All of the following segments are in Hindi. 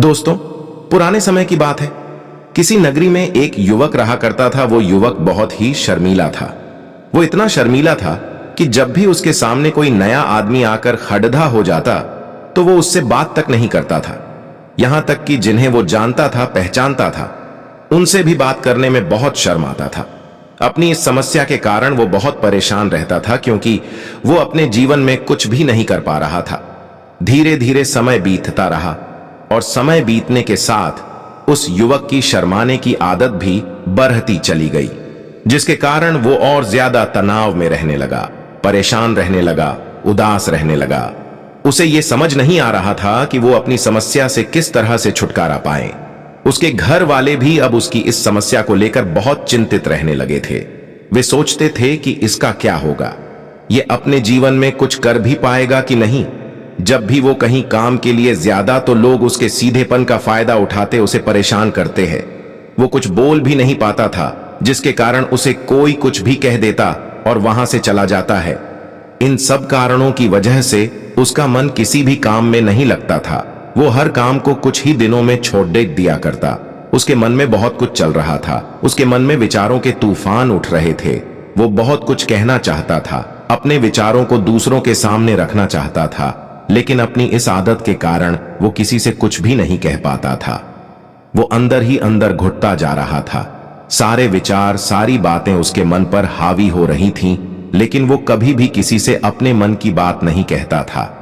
दोस्तों, पुराने समय की बात है। किसी नगरी में एक युवक रहा करता था। वो युवक बहुत ही शर्मीला था। वो इतना शर्मीला था कि जब भी उसके सामने कोई नया आदमी आकर खड़धा हो जाता तो वो उससे बात तक नहीं करता था। यहां तक कि जिन्हें वो जानता था, पहचानता था, उनसे भी बात करने में बहुत शर्म आता था। अपनी इस समस्या के कारण वो बहुत परेशान रहता था, क्योंकि वो अपने जीवन में कुछ भी नहीं कर पा रहा था। धीरे धीरे समय बीतता रहा और समय बीतने के साथ उस युवक की शर्माने की आदत भी बढ़ती चली गई, जिसके कारण वो और ज्यादा तनाव में रहने लगा, परेशान रहने लगा, उदास रहने लगा। उसे ये समझ नहीं आ रहा था कि वो अपनी समस्या से किस तरह से छुटकारा पाए। उसके घर वाले भी अब उसकी इस समस्या को लेकर बहुत चिंतित रहने लगे थे। वे सोचते थे कि इसका क्या होगा, ये अपने जीवन में कुछ कर भी पाएगा कि नहीं। जब भी वो कहीं काम के लिए ज्यादा तो लोग उसके सीधेपन का फायदा उठाते उसे परेशान करते हैं। वो कुछ बोल भी नहीं पाता था, जिसके कारण उसे कोई कुछ भी कह देता और वहां से चला जाता है। इन सब कारणों की वजह से उसका मन किसी भी काम में नहीं लगता था। वो हर काम को कुछ ही दिनों में छोड़ दिया करता। उसके मन में बहुत कुछ चल रहा था। उसके मन में विचारों के तूफान उठ रहे थे। वो बहुत कुछ कहना चाहता था, अपने विचारों को दूसरों के सामने रखना चाहता था, लेकिन अपनी इस आदत के कारण वो किसी से कुछ भी नहीं कह पाता था। वो अंदर ही अंदर घुटता जा रहा था। सारे विचार, सारी बातें उसके मन पर हावी हो रही थीं, लेकिन वो कभी भी किसी से अपने मन की बात नहीं कहता था।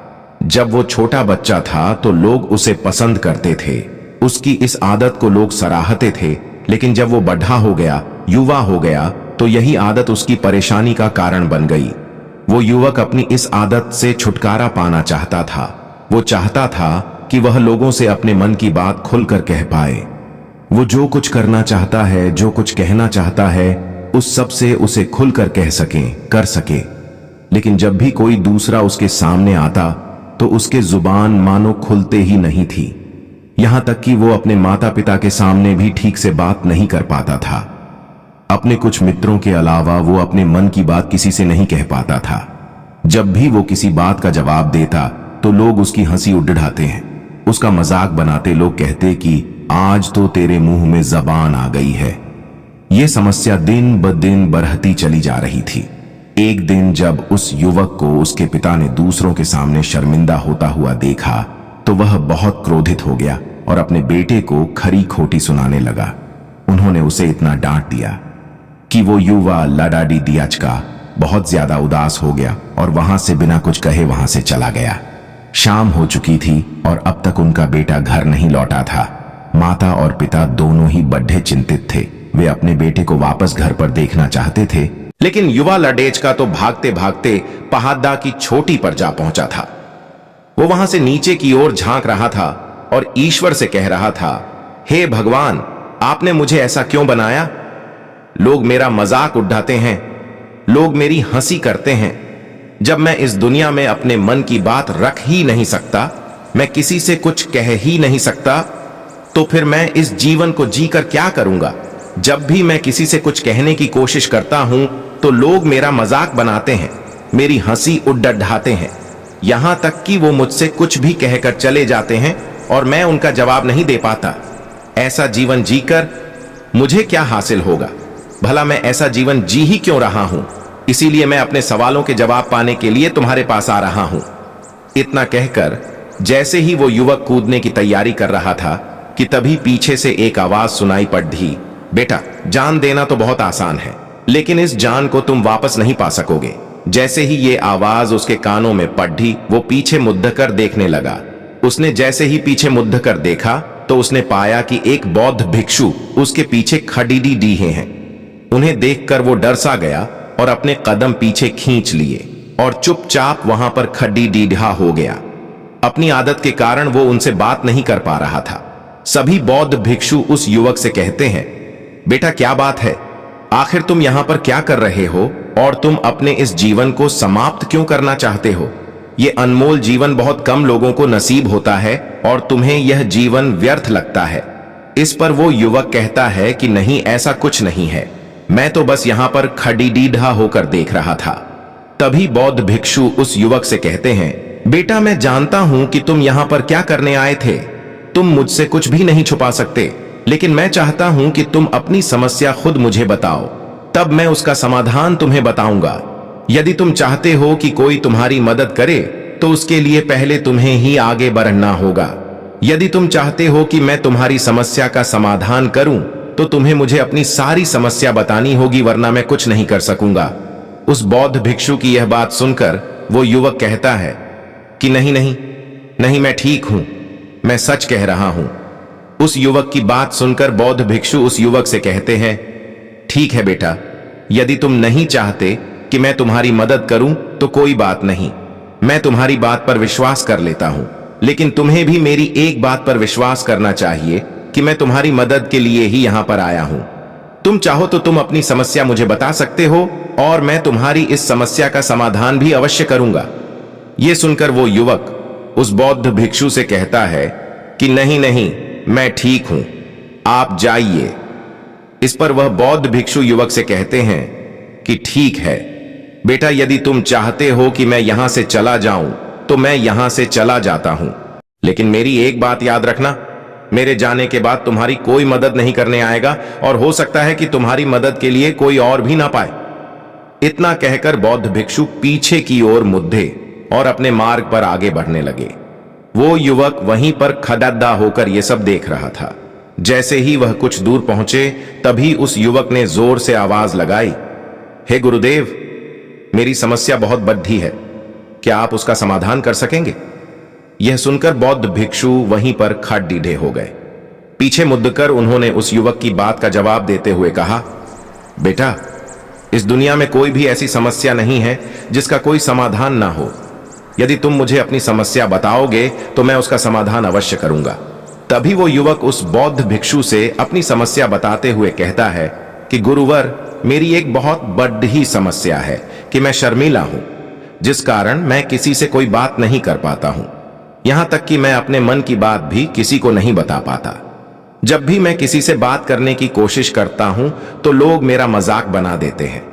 जब वो छोटा बच्चा था तो लोग उसे पसंद करते थे। उसकी इस आदत को लोग सराहते थे, लेकिन जब वो बड़ा हो गया, युवा हो गया, तो यही आदत उसकी परेशानी का कारण बन गई। वो युवक अपनी इस आदत से छुटकारा पाना चाहता था। वो चाहता था कि वह लोगों से अपने मन की बात खुलकर कह पाए। वो जो कुछ करना चाहता है, जो कुछ कहना चाहता है, उस सब से उसे खुलकर कह सके, कर सके। लेकिन जब भी कोई दूसरा उसके सामने आता तो उसके जुबान मानो खुलते ही नहीं थी। यहां तक कि वो अपने माता पिता के सामने भी ठीक से बात नहीं कर पाता था। अपने कुछ मित्रों के अलावा वो अपने मन की बात किसी से नहीं कह पाता था। जब भी वो किसी बात का जवाब देता तो लोग उसकी हंसी उड़ाते हैं, उसका मजाक बनाते। लोग कहते कि आज तो तेरे मुंह में जबान आ गई है। ये समस्या दिन ब दिन बढ़ती चली जा रही थी। एक दिन जब उस युवक को उसके पिता ने दूसरों के सामने शर्मिंदा होता हुआ देखा तो वह बहुत क्रोधित हो गया और अपने बेटे को खरी खोटी सुनाने लगा। उन्होंने उसे इतना डांट दिया कि वो युवा लाडाडी दियाचका बहुत ज्यादा उदास हो गया और वहां से बिना कुछ कहे वहां से चला गया। शाम हो चुकी थी और अब तक उनका बेटा घर नहीं लौटा था। माता और पिता दोनों ही बड़े चिंतित थे। वे अपने बेटे को वापस घर पर देखना चाहते थे, लेकिन युवा लाडेचका तो भागते भागते पहाड़ा की चोटी पर जा पहुंचा था। वो वहां से नीचे की ओर झांक रहा था और ईश्वर से कह रहा था, हे भगवान, आपने मुझे ऐसा क्यों बनाया? लोग मेरा मजाक उड़ाते हैं, लोग मेरी हंसी करते हैं। जब मैं इस दुनिया में अपने मन की बात रख ही नहीं सकता, मैं किसी से कुछ कह ही नहीं सकता, तो फिर मैं इस जीवन को जीकर क्या करूंगा? जब भी मैं किसी से कुछ कहने की कोशिश करता हूं तो लोग मेरा मजाक बनाते हैं, मेरी हंसी उड़ाते हैं। यहां तक कि वो मुझसे कुछ भी कहकर चले जाते हैं और मैं उनका जवाब नहीं दे पाता। ऐसा जीवन जीकर मुझे क्या हासिल होगा? भला मैं ऐसा जीवन जी ही क्यों रहा हूं? इसीलिए मैं अपने सवालों के जवाब पाने के लिए तुम्हारे पास आ रहा हूं। इतना कहकर जैसे ही वो युवक कूदने की तैयारी कर रहा था कि तभी पीछे से एक आवाज सुनाई पड़ी, बेटा, जान देना तो बहुत आसान है, लेकिन इस जान को तुम वापस नहीं पा सकोगे। जैसे ही ये आवाज उसके कानों में पड़ी, वो पीछे मुड़ कर देखने लगा। उसने जैसे ही पीछे मुड़ कर देखा तो उसने पाया कि एक बौद्ध भिक्षु उसके पीछे खड़ीडी डीहे हैं। उन्हें देखकर वो डर सा गया और अपने कदम पीछे खींच लिए और चुपचाप वहां पर खड्डी डीढ़ा हो गया। अपनी आदत के कारण वो उनसे बात नहीं कर पा रहा था। सभी बौद्ध भिक्षु उस युवक से कहते हैं, बेटा, क्या बात है? आखिर तुम यहां पर क्या कर रहे हो और तुम अपने इस जीवन को समाप्त क्यों करना चाहते हो? ये अनमोल जीवन बहुत कम लोगों को नसीब होता है और तुम्हें यह जीवन व्यर्थ लगता है। इस पर वो युवक कहता है कि नहीं, ऐसा कुछ नहीं है, मैं तो बस यहां पर खड़ीडीढ़ा होकर देख रहा था। तभी बौद्ध भिक्षु उस युवक से कहते हैं, बेटा, मैं जानता हूं कि तुम यहां पर क्या करने आए थे। तुम मुझसे कुछ भी नहीं छुपा सकते, लेकिन मैं चाहता हूं कि तुम अपनी समस्या खुद मुझे बताओ, तब मैं उसका समाधान तुम्हें बताऊंगा। यदि तुम चाहते हो कि कोई तुम्हारी मदद करे तो उसके लिए पहले तुम्हें ही आगे बढ़ना होगा। यदि तुम चाहते हो कि मैं तुम्हारी समस्या का समाधान करूं तो तुम्हें मुझे अपनी सारी समस्या बतानी होगी, वरना मैं कुछ नहीं कर सकूंगा। उस बौद्ध भिक्षु की यह बात सुनकर वो युवक कहता है कि नहीं नहीं नहीं, मैं ठीक हूं, मैं सच कह रहा हूं। उस युवक की बात सुनकर बौद्ध भिक्षु उस युवक से कहते हैं, ठीक है बेटा, यदि तुम नहीं चाहते कि मैं तुम्हारी मदद करूं तो कोई बात नहीं, मैं तुम्हारी बात पर विश्वास कर लेता हूं, लेकिन तुम्हें भी मेरी एक बात पर विश्वास करना चाहिए कि मैं तुम्हारी मदद के लिए ही यहां पर आया हूं। तुम चाहो तो तुम अपनी समस्या मुझे बता सकते हो और मैं तुम्हारी इस समस्या का समाधान भी अवश्य करूंगा। यह सुनकर वो युवक उस बौद्ध भिक्षु से कहता है कि नहीं नहीं, मैं ठीक हूं, आप जाइए। इस पर वह बौद्ध भिक्षु युवक से कहते हैं कि ठीक है बेटा, यदि तुम चाहते हो कि मैं यहां से चला जाऊं तो मैं यहां से चला जाता हूं, लेकिन मेरी एक बात याद रखना, मेरे जाने के बाद तुम्हारी कोई मदद नहीं करने आएगा और हो सकता है कि तुम्हारी मदद के लिए कोई और भी ना पाए। इतना कहकर बौद्ध भिक्षु पीछे की ओर मुद्दे और अपने मार्ग पर आगे बढ़ने लगे। वो युवक वहीं पर खड़खड़ा होकर यह सब देख रहा था। जैसे ही वह कुछ दूर पहुंचे तभी उस युवक ने जोर से आवाज लगाई, हे गुरुदेव, मेरी समस्या बहुत बड़ी है, क्या आप उसका समाधान कर सकेंगे? यह सुनकर बौद्ध भिक्षु वहीं पर खड़े हो गए। पीछे मुड़कर उन्होंने उस युवक की बात का जवाब देते हुए कहा, बेटा, इस दुनिया में कोई भी ऐसी समस्या नहीं है जिसका कोई समाधान ना हो। यदि तुम मुझे अपनी समस्या बताओगे तो मैं उसका समाधान अवश्य करूंगा। तभी वो युवक उस बौद्ध भिक्षु से अपनी समस्या बताते हुए कहता है कि गुरुवर, मेरी एक बहुत बड़ी समस्या है कि मैं शर्मीला हूं, जिस कारण मैं किसी से कोई बात नहीं कर पाता हूं। यहां तक कि मैं अपने मन की बात भी किसी को नहीं बता पाता। जब भी मैं किसी से बात करने की कोशिश करता हूं तो लोग मेरा मजाक बना देते हैं।